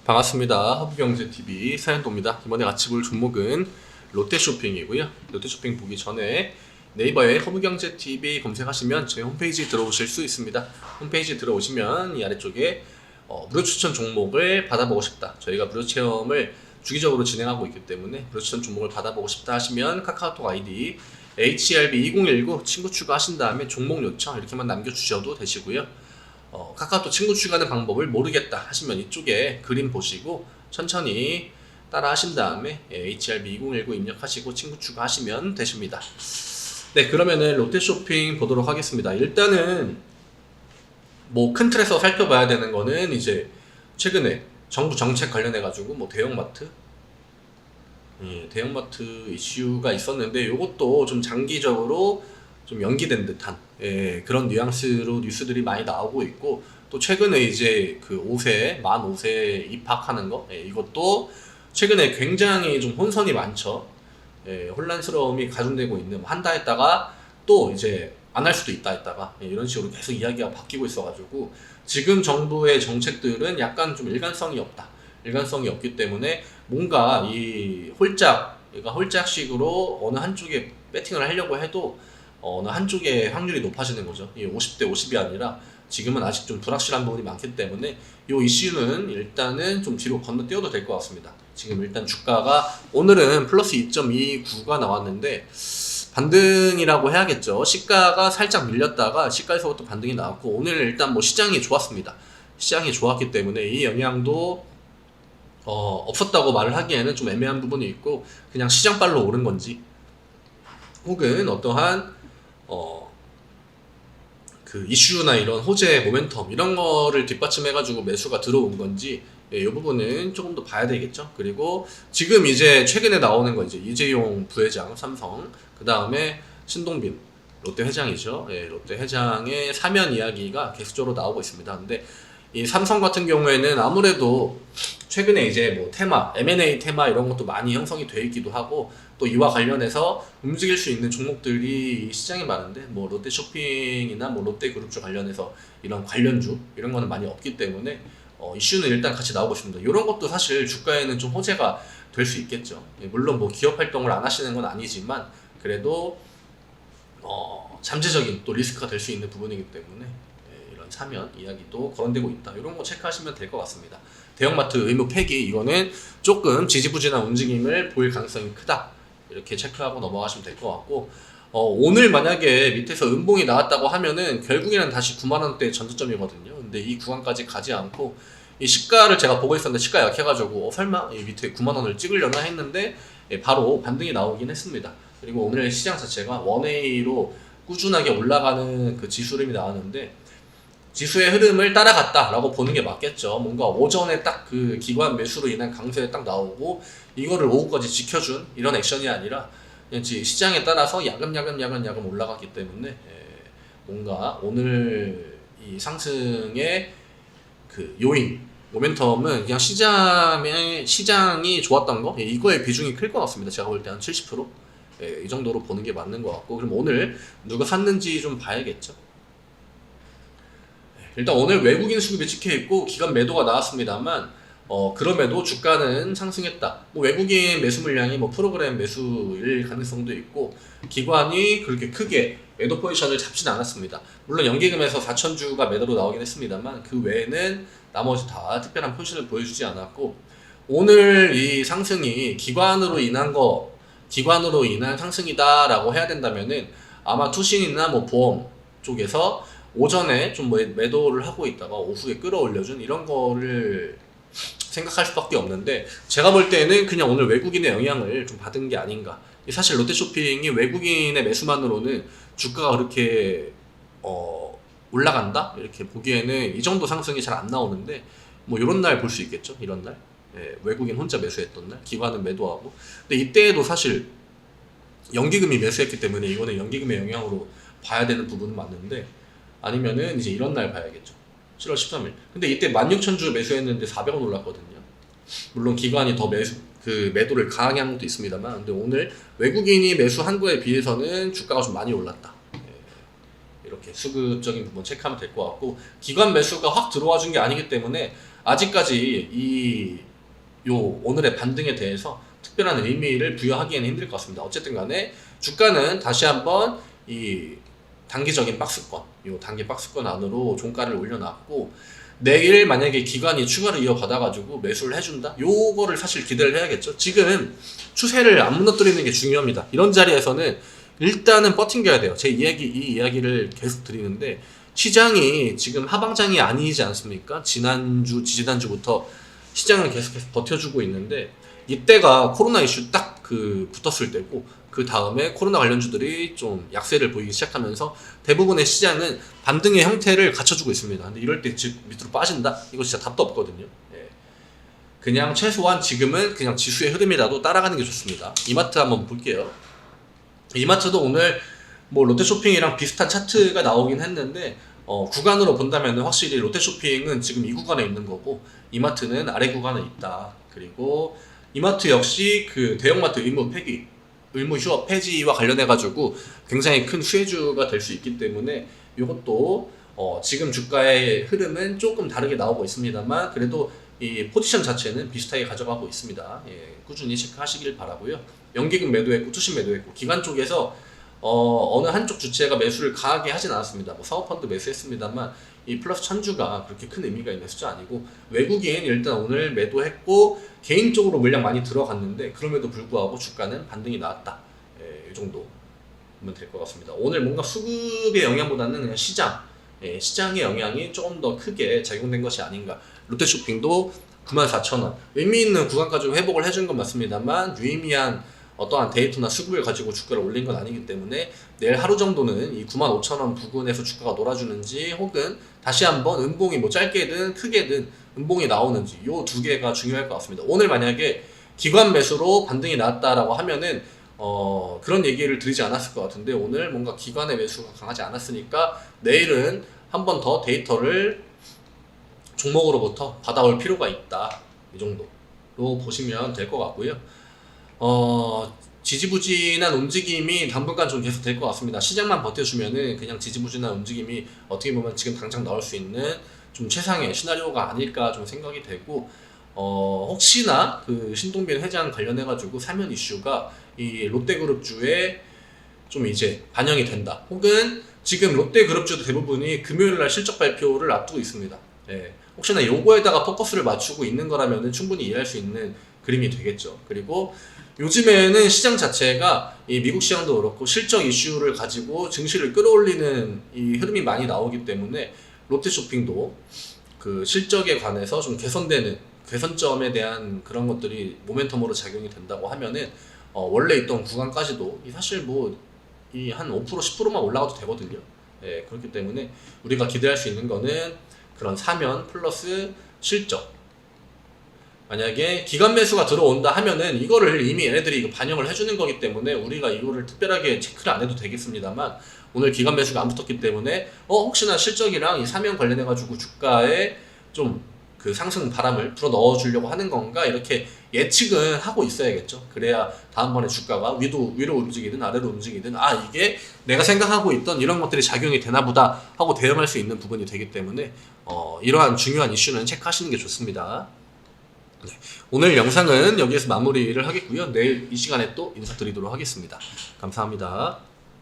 반갑습니다. 허브경제TV 사연도입니다. 이번에 같이 볼 종목은 롯데쇼핑이고요. 롯데쇼핑 보기 전에 네이버에 허브경제TV 검색하시면 저희 홈페이지 들어오실 수 있습니다. 홈페이지 들어오시면 이 아래쪽에 무료 추천 종목을 받아보고 싶다. 저희가 무료 체험을 주기적으로 진행하고 있기 때문에 무료 추천 종목을 받아보고 싶다 하시면 카카오톡 아이디 HRB2019 친구 추가하신 다음에 종목 요청 이렇게만 남겨주셔도 되시고요. 카카오톡 친구 추가하는 방법을 모르겠다 하시면 이쪽에 그림 보시고 천천히 따라 하신 다음에 HRB2019 입력하시고 친구 추가하시면 되십니다. 네, 그러면은 롯데쇼핑 보도록 하겠습니다. 일단은 뭐 큰 틀에서 살펴봐야 되는 거는 이제 최근에 정부 정책 관련해 가지고 뭐 대형마트 대형마트 이슈가 있었는데 이것도 좀 장기적으로 좀 연기된 듯한 그런 뉘앙스로 뉴스들이 많이 나오고 있고, 또 최근에 이제 그 5세 만 5세 입학하는 거 이것도 최근에 굉장히 좀 혼선이 많죠. 혼란스러움이 가중되고 있는, 한다 했다가 또 이제 안 할 수도 있다 했다가 이런 식으로 계속 이야기가 바뀌고 있어가지고 지금 정부의 정책들은 약간 좀 일관성이 없다. 일관성이 없기 때문에 뭔가 이 그러니까 홀짝식으로 어느 한쪽에 배팅을 하려고 해도 어느 한쪽의 확률이 높아지는 거죠. 이 50대 50이 아니라 지금은 아직 좀 불확실한 부분이 많기 때문에 이 이슈는 일단은 좀 뒤로 건너뛰어도 될 것 같습니다. 지금 일단 주가가 오늘은 플러스 2.29가 나왔는데 반등이라고 해야겠죠. 시가가 살짝 밀렸다가 시가에서부터 반등이 나왔고, 오늘 일단 뭐 시장이 좋았습니다. 시장이 좋았기 때문에 이 영향도 없었다고 말을 하기에는 좀 애매한 부분이 있고, 그냥 시장빨로 오른 건지 혹은 어떠한 그 이슈나 이런 호재 모멘텀 이런 거를 뒷받침해가지고 매수가 들어온 건지 이 부분은 조금 더 봐야 되겠죠. 그리고 지금 이제 최근에 나오는 거 이제 이재용 부회장 삼성, 그 다음에 신동빈 롯데 회장이죠. 롯데 회장의 사면 이야기가 계속적으로 나오고 있습니다. 근데 이 삼성 같은 경우에는 아무래도 최근에 이제 뭐 테마, M&A 테마 이런 것도 많이 형성이 되어 있기도 하고, 또 이와 관련해서 움직일 수 있는 종목들이 시장에 많은데 뭐 롯데쇼핑이나 뭐 롯데그룹주 관련해서 이런 관련주 이런 거는 많이 없기 때문에 이슈는 일단 같이 나오고 있습니다. 이런 것도 사실 주가에는 좀 호재가 될 수 있겠죠. 물론 뭐 기업 활동을 안 하시는 건 아니지만 그래도 잠재적인 또 리스크가 될 수 있는 부분이기 때문에 이런 사면 이야기도 거론되고 있다. 이런 거 체크하시면 될 것 같습니다. 대형마트 의무 폐기, 이거는 조금 지지부진한 움직임을 보일 가능성이 크다. 이렇게 체크하고 넘어가시면 될 것 같고, 오늘 만약에 밑에서 음봉이 나왔다고 하면은 결국에는 다시 9만원대 전저점이거든요. 근데 이 구간까지 가지 않고 이 시가를 제가 보고 있었는데 시가 약해가지고 설마 이 밑에 9만원을 찍으려나 했는데 바로 반등이 나오긴 했습니다. 그리고 오늘 시장 자체가 원웨이로 꾸준하게 올라가는 그 지수 흐름이 나왔는데 지수의 흐름을 따라갔다라고 보는 게 맞겠죠. 뭔가 오전에 딱 그 기관 매수로 인한 강세에 딱 나오고 이거를 오후까지 지켜준 이런 액션이 아니라 그냥 시장에 따라서 야금야금 올라갔기 때문에 뭔가 오늘 이 상승의 그 요인 모멘텀은 그냥 시장이 좋았던 거 이거의 비중이 클 것 같습니다. 제가 볼 때 한 70%? 이 정도로 보는 게 맞는 것 같고, 그럼 오늘 누가 샀는지 좀 봐야겠죠. 일단 오늘 외국인 수급이 찍혀있고 기관 매도가 나왔습니다만 그럼에도 주가는 상승했다. 뭐 외국인 매수 물량이 뭐 프로그램 매수일 가능성도 있고 기관이 그렇게 크게 매도 포지션을 잡지는 않았습니다. 물론 연기금에서 4천주가 매도로 나오긴 했습니다만 그 외에는 나머지 다 특별한 포지션을 보여주지 않았고, 오늘 이 상승이 기관으로 인한 상승이다라고 해야 된다면은 아마 투신이나 뭐 보험 쪽에서 오전에 좀 매도를 하고 있다가 오후에 끌어올려준 이런 거를 생각할 수밖에 없는데, 제가 볼 때는 그냥 오늘 외국인의 영향을 좀 받은 게 아닌가. 사실 롯데쇼핑이 외국인의 매수만으로는 주가가 그렇게 올라간다? 이렇게 보기에는 이 정도 상승이 잘 안 나오는데 뭐 이런 날 볼 수 있겠죠. 이런 날 외국인 혼자 매수했던 날 기관은 매도하고, 근데 이때에도 사실 연기금이 매수했기 때문에 이거는 연기금의 영향으로 봐야 되는 부분은 맞는데, 아니면은 이제 이런 날 봐야겠죠. 7월 13일. 근데 이때 16,000주 매수했는데 400원 올랐거든요. 물론 기관이 더 매도를 강하게 한 것도 있습니다만, 근데 오늘 외국인이 매수한 거에 비해서는 주가가 좀 많이 올랐다. 이렇게 수급적인 부분 체크하면 될 것 같고, 기관 매수가 확 들어와 준 게 아니기 때문에 아직까지 요 오늘의 반등에 대해서 특별한 의미를 부여하기에는 힘들 것 같습니다. 어쨌든 간에 주가는 다시 한번 이 단기적인 박스권, 요 단기 박스권 안으로 종가를 올려놨고, 내일 만약에 기관이 추가로 이어받아가지고 매수를 해준다? 요거를 사실 기대를 해야겠죠. 지금 추세를 안 무너뜨리는 게 중요합니다. 이런 자리에서는 일단은 버팅겨야 돼요. 이 이야기를 계속 드리는데, 시장이 지금 하방장이 아니지 않습니까? 지지난주부터 시장은 계속해서 버텨주고 있는데, 이때가 코로나 이슈 딱 붙었을 때고, 그 다음에 코로나 관련주들이 좀 약세를 보이기 시작하면서 대부분의 시장은 반등의 형태를 갖춰주고 있습니다. 근데 이럴 때 밑으로 빠진다? 이거 진짜 답도 없거든요. 예. 그냥 최소한 지금은 그냥 지수의 흐름이라도 따라가는 게 좋습니다. 이마트 한번 볼게요. 이마트도 오늘 뭐 롯데쇼핑이랑 비슷한 차트가 나오긴 했는데, 구간으로 본다면 확실히 롯데쇼핑은 지금 이 구간에 있는 거고, 이마트는 아래 구간에 있다. 그리고 이마트 역시 그 대형마트 의무 휴업 폐지와 관련해가지고 굉장히 큰 수혜주가 될 수 있기 때문에 이것도 지금 주가의 흐름은 조금 다르게 나오고 있습니다만, 그래도 이 포지션 자체는 비슷하게 가져가고 있습니다. 예, 꾸준히 체크하시길 바라고요. 연기금 매도했고 투심 매도했고, 기관 쪽에서 어느 한쪽 주체가 매수를 강하게 하진 않았습니다. 뭐 사모펀드 매수했습니다만 이 플러스 1000주가 그렇게 큰 의미가 있는 숫자 아니고, 외국인 일단 오늘 매도했고 개인적으로 물량 많이 들어갔는데 그럼에도 불구하고 주가는 반등이 나왔다. 예, 이 정도 보면 될 것 같습니다. 오늘 뭔가 수급의 영향보다는 그냥 시장의 영향이 조금 더 크게 작용된 것이 아닌가. 롯데쇼핑도 94,000원 의미 있는 구간까지 회복을 해준 건 맞습니다만, 유의미한 어떠한 데이터나 수급을 가지고 주가를 올린 건 아니기 때문에 내일 하루 정도는 이 95,000원 부근에서 주가가 놀아주는지, 혹은 다시 한번 음봉이 뭐 짧게든 크게든 음봉이 나오는지, 요 두 개가 중요할 것 같습니다. 오늘 만약에 기관 매수로 반등이 나왔다라고 하면은 그런 얘기를 드리지 않았을 것 같은데, 오늘 뭔가 기관의 매수가 강하지 않았으니까 내일은 한 번 더 데이터를 종목으로부터 받아올 필요가 있다. 이 정도로 보시면 될 것 같고요. 지지부진한 움직임이 당분간 좀 계속 될 것 같습니다. 시장만 버텨주면은 그냥 지지부진한 움직임이 어떻게 보면 지금 당장 나올 수 있는 좀 최상의 시나리오가 아닐까 좀 생각이 되고, 혹시나 그 신동빈 회장 관련해가지고 사면 이슈가 이 롯데그룹주에 좀 이제 반영이 된다. 혹은 지금 롯데그룹주도 대부분이 금요일날 실적 발표를 앞두고 있습니다. 예. 혹시나 요거에다가 포커스를 맞추고 있는 거라면 충분히 이해할 수 있는 그림이 되겠죠. 그리고 요즘에는 시장 자체가 이 미국 시장도 그렇고 실적 이슈를 가지고 증시를 끌어올리는 이 흐름이 많이 나오기 때문에, 롯데쇼핑도 그 실적에 관해서 좀 개선점에 대한 그런 것들이 모멘텀으로 작용이 된다고 하면은 원래 있던 구간까지도 사실 뭐 이 한 5% 10%만 올라가도 되거든요. 예, 그렇기 때문에 우리가 기대할 수 있는 거는 그런 사면 플러스 실적. 만약에 기관 매수가 들어온다 하면은 이거를 이미 얘네들이 이거 반영을 해주는 거기 때문에 우리가 이거를 특별하게 체크를 안 해도 되겠습니다만, 오늘 기관 매수가 안 붙었기 때문에 혹시나 실적이랑 이 사면 관련해가지고 주가에 좀 그 상승 바람을 불어 넣어주려고 하는 건가, 이렇게 예측은 하고 있어야겠죠. 그래야 다음번에 주가가 위로 움직이든 아래로 움직이든 이게 내가 생각하고 있던 이런 것들이 작용이 되나 보다 하고 대응할 수 있는 부분이 되기 때문에 이러한 중요한 이슈는 체크하시는 게 좋습니다. 네, 오늘 영상은 여기에서 마무리를 하겠고요. 내일 이 시간에 또 인사드리도록 하겠습니다. 감사합니다.